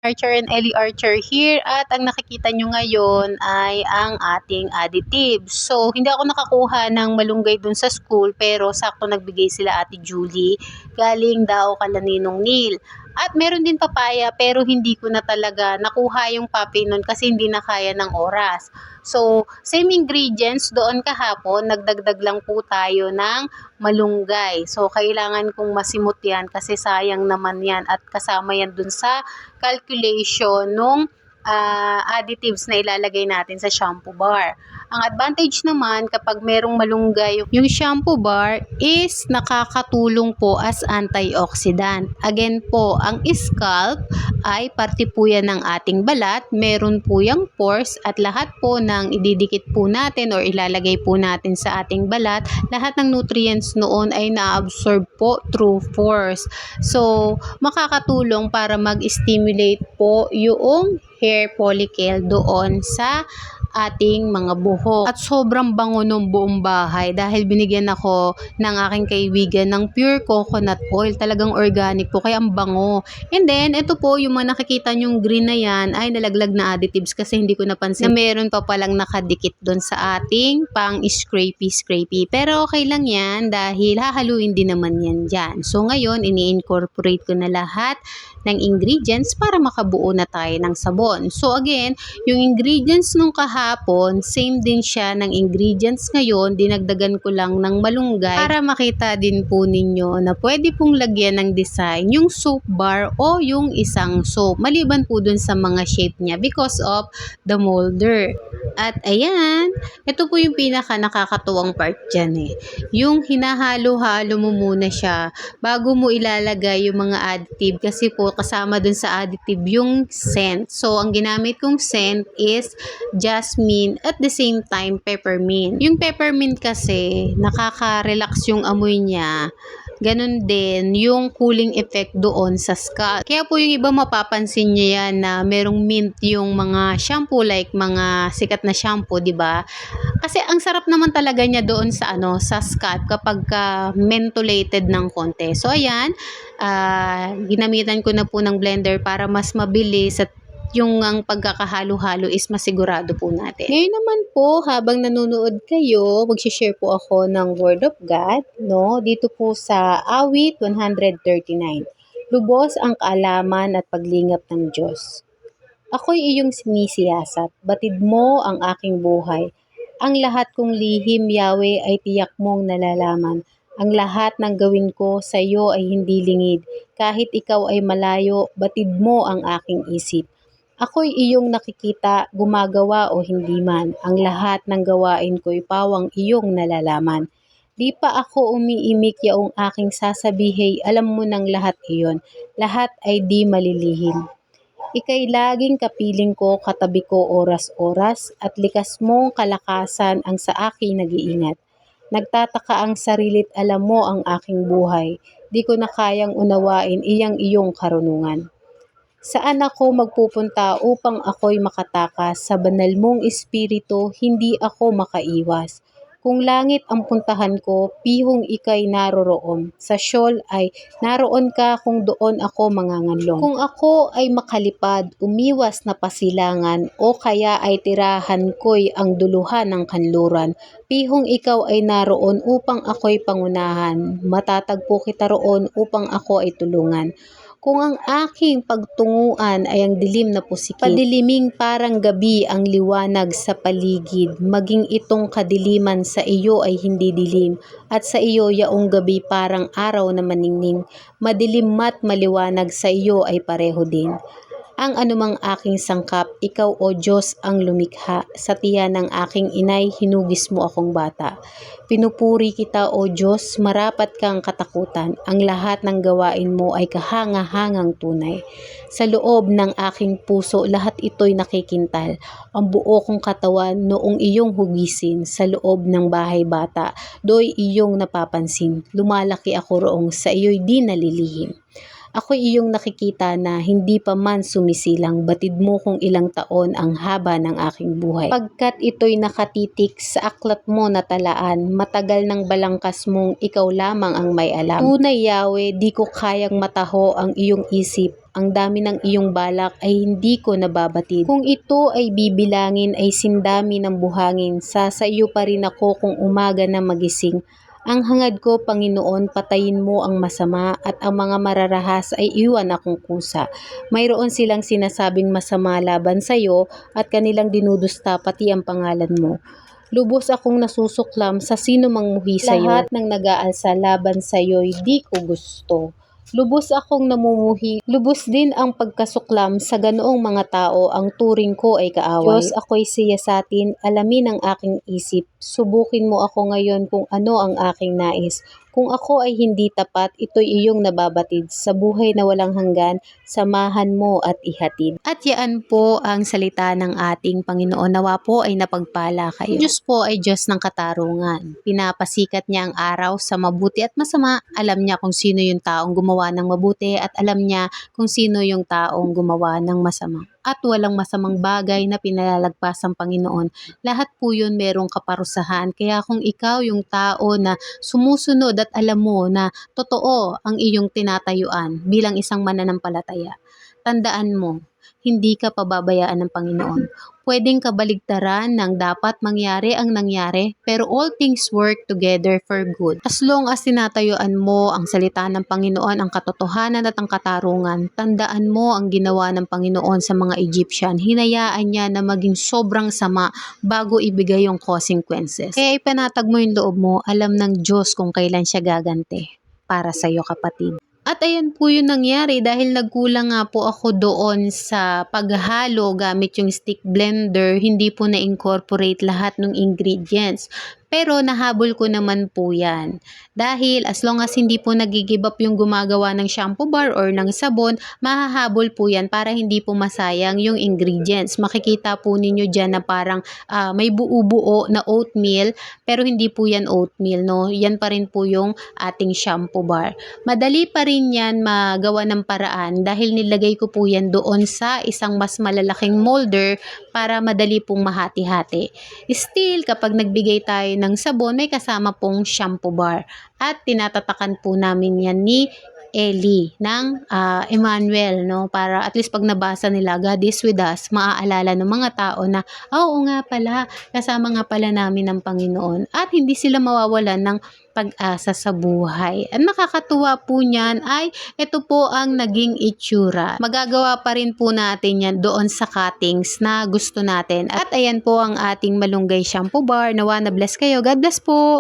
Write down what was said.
Archer and Ellie Archer here at ang nakikita nyo ngayon ay ang ating additives. So, hindi ako nakakuha ng malunggay dun sa school pero sakto nagbigay sila Ate Julie. Galing daw kala Ninong Neil. At meron din papaya pero hindi ko na talaga nakuha yung papi nun kasi hindi na kaya ng oras. So, same ingredients doon kahapon, nagdagdag lang po tayo ng malunggay. So, kailangan kong masimot yan kasi sayang naman yan at kasama yan dun sa calculation nung additives na ilalagay natin sa shampoo bar. Ang advantage naman kapag merong malunggay, yung shampoo bar is nakakatulong po as antioxidant. Again po, ang scalp ay parte po yan ng ating balat. Meron po yung pores at lahat po ng ididikit po natin or ilalagay po natin sa ating balat, lahat ng nutrients noon ay na-absorb po through pores. So, makakatulong para mag-stimulate po yung hair follicle doon sa ating mga buhok. At sobrang bango ng buong bahay dahil binigyan ako ng aking kaibigan ng pure coconut oil. Talagang organic po, kaya ang bango. And then, ito po, yung mga nakikita nyong green na yan ay nalaglag na additives kasi hindi ko napansin na meron pa palang nakadikit doon sa ating pang scrapey. Pero okay lang yan dahil hahaluin din naman yan dyan. So, ngayon, ini-incorporate ko na lahat ng ingredients para makabuo na tayo ng sabon. So again, yung ingredients nung kahapon, same din siya ng ingredients ngayon, dinagdagan ko lang ng malunggay para makita din po ninyo na pwede pong lagyan ng design yung soap bar o yung isang soap. Maliban po dun sa mga shape niya because of the molder. At ayan, ito po yung pinaka nakakatuwang part dyan eh. Yung hinahalo-halo mo muna siya bago mo ilalagay yung mga additive kasi po kasama dun sa additive yung scent. So, ang ginamit kong scent is jasmine at the same time peppermint. Yung peppermint kasi nakaka-relax yung amoy niya. Ganon din yung cooling effect doon sa scalp. Kaya po yung iba mapapansin niyo yan na merong mint yung mga shampoo like mga sikat na shampoo, 'di ba? Kasi ang sarap naman talaga niya doon sa sa scalp kapag mentholated ng konti. So ayan, ginamitan ko na po ng blender para mas mabilis at yung ang pagkakahalo-halo is masigurado po natin. Ngayon naman po, habang nanonood kayo, mag-share po ako ng Word of God, no? Dito po sa Awit 139. Lubos ang kaalaman at paglingap ng Diyos. Ako'y iyong sinisiyasat, batid mo ang aking buhay. Ang lahat kong lihim, Yahweh, ay tiyak mong nalalaman. Ang lahat ng gawin ko sa iyo ay hindi lingid. Kahit ikaw ay malayo, batid mo ang aking isip. Ako'y iyong nakikita, gumagawa o hindi man. Ang lahat ng gawain ko'y pawang iyong nalalaman. Di pa ako umiimik yaong aking sasabihin, alam mo ng lahat iyon. Lahat ay di malilihim. Ika'y laging kapiling ko, katabi ko oras-oras, at likas mong kalakasan ang sa akin nag-iingat. Nagtataka ang sarilit, alam mo ang aking buhay. Di ko na kayang unawain iyong karunungan. Saan ako magpupunta upang ako'y makatakas? Sa banal mong espiritu, hindi ako makaiwas. Kung langit ang puntahan ko, pihong ika'y naroroon. Sa Sheol ay naroon ka kung doon ako manganganlong. Kung ako ay makalipad, umiwas na pasilangan, o kaya ay tirahan ko'y ang duluhan ng kanluran, pihong ikaw ay naroon upang ako'y pangunahan. Matatagpo kita roon upang ako ay tulungan. Kung ang aking pagtunguan ay ang dilim na pusikit, padiliming parang gabi ang liwanag sa paligid, maging itong kadiliman sa iyo ay hindi dilim, at sa iyo yaong gabi parang araw na maningning, madilim mat maliwanag sa iyo ay pareho din. Ang anumang aking sangkap, ikaw o Diyos ang lumikha. Sa tiyan ng aking inay, hinugis mo akong bata. Pinupuri kita o Diyos, marapat kang katakutan. Ang lahat ng gawain mo ay kahanga-hangang tunay. Sa loob ng aking puso, lahat ito'y nakikintal. Ang buo kong katawan noong iyong hugisin. Sa loob ng bahay bata, do'y iyong napapansin. Lumalaki ako roong sa iyo'y di nalilihim. Ako'y iyong nakikita na hindi pa man sumisilang, batid mo kung ilang taon ang haba ng aking buhay. Pagkat ito'y nakatitik sa aklat mo na talaan, matagal ng balangkas mong ikaw lamang ang may alam. Tunay, Yahweh, di ko kayang mataho ang iyong isip. ang dami ng iyong balak ay hindi ko nababatid. Kung ito ay bibilangin ay sindami ng buhangin, sasayo pa rin ako kung umaga na magising. Ang hangad ko, Panginoon, patayin mo ang masama at ang mga mararahas ay iwan akong kusa. Mayroon silang sinasabing masama laban sa iyo at kanilang dinudusta pati ang pangalan mo. Lubos akong nasusuklam sa sino mang muhi sa iyo. Lahat ng nag-aalsa laban sa iyo'y di ko gusto. Lubos akong namumuhi, lubos din ang pagkasuklam sa ganoong mga tao, ang turing ko ay kaaway. Diyos, ako'y siyasatin, alamin ang aking isip. Subukin mo ako ngayon kung ano ang aking nais. Kung ako ay hindi tapat, ito'y iyong nababatid. Sa buhay na walang hanggan, samahan mo at ihatid. At yan po ang salita ng ating Panginoon. Nawa po ay napagpala kayo. Diyos po ay Diyos ng katarungan. Pinapasikat niya ang araw sa mabuti at masama. Alam niya kung sino yung taong gumawa ng mabuti at alam niya kung sino yung taong gumawa ng masama. At walang masamang bagay na pinalalagpas ang Panginoon. Lahat po yun merong kaparusahan. Kaya kung ikaw yung tao na sumusunod at alam mo na totoo ang iyong tinatayuan bilang isang mananampalataya, tandaan mo, hindi ka pababayaan ng Panginoon. Pwedeng kabaligtaran ng dapat mangyari ang nangyari, pero all things work together for good. As long as tinatayuan mo ang salita ng Panginoon, ang katotohanan at ang katarungan, tandaan mo ang ginawa ng Panginoon sa mga Egyptian. Hinayaan niya na maging sobrang sama bago ibigay yung consequences. Kaya ipanatag mo yung loob mo, alam ng Diyos kung kailan siya gaganti para sa iyo, kapatid. At ayan po yung nangyari dahil nagkulang nga po ako doon sa paghalo gamit yung stick blender, hindi po na-incorporate lahat ng ingredients. Pero nahabol ko naman po yan. Dahil as long as hindi po nag-give up yung gumagawa ng shampoo bar or ng sabon, mahahabol po yan para hindi po masayang yung ingredients. Makikita po ninyo dyan na parang may buo-buo na oatmeal, pero hindi po yan oatmeal, no? Yan pa rin po yung ating shampoo bar. Madali pa rin yan magawa ng paraan dahil nilagay ko po yan doon sa isang mas malalaking molder para madali pong mahati-hati. Still, kapag nagbigay tayo ng sabon, may kasama pong shampoo bar. At tinatatakan po namin yan ni Ellie ng Emmanuel, no? Para at least pag nabasa nila, God is with us, maaalala ng mga tao na, oo nga pala, kasama nga pala namin ng Panginoon. At hindi sila mawawalan ng pag-asa sa buhay. At nakakatuwa po niyan ay ito po ang naging itsura. Magagawa pa rin po natin yan doon sa cuttings na gusto natin. At ayan po ang ating malunggay shampoo bar. Nawa na bless kayo. God bless po!